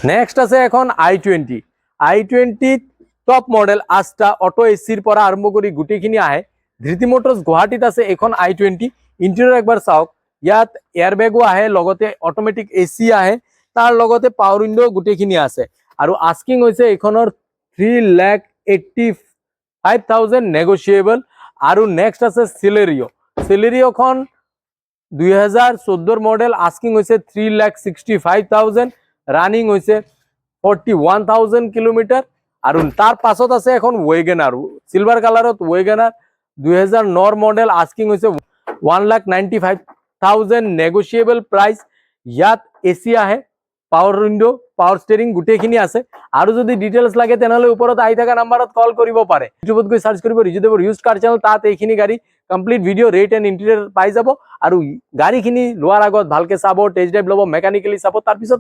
Next আছে এখন i20 top model আজটা auto এসিৰ পৰা আৰম্ভ কৰি গুটেখিনি আহে। ধৃতি মোটৰছ গুৱাহাটীত আছে এখন i20। ইণ্টেৰিয়ৰ একবাৰ চাওক, ইয়াত এয়াৰবেগো আহে, লগতে অটোমেটিক এচি আহে, তাৰ লগতে পাৱাৰ উইণ্ডো গুটেখিনি আছে। আৰু আস্কিং হৈছে এইখনৰ 3,85,000 নেগোচিয়েবল। আৰু নেক্সট আছে চিলেৰিঅ'খন 2014 মডেল, আস্কিং হৈছে 3,65,000, ৰানিং হৈছে 41,000 কিলোমিটাৰ। আৰু তাৰ পাছত আছে এখন ৱেগনাৰ, চিলভাৰ কালাৰত ৱেগনাৰ 2009 মডেল, আস্কিং হৈছে 1,95,000 নেগোচিয়েবল প্ৰাইচ। ইয়াত এচি আহে, পাৱাৰ উইণ্ডো, পাৱাৰ ষ্টেৰিং গোটেইখিনি আছে। আৰু যদি ডিটেইলছ লাগে তেনেহ'লে ওপৰত আহি থকা নাম্বাৰত কল কৰিব পাৰে। ইউটিউবত গৈ সাৰ্চ কৰিব ৰিজুদেৱৰ ইউজ কাৰ চেনেল, তাত এইখিনি গাড়ী complete video' rate and interior পাই যাব। আৰু গাড়ীখিনি লোৱাৰ আগত ভালকে চাব, টেষ্ট ড্ৰাইভ ল'ব, মেকানিকেলি চাব, তাৰপিছত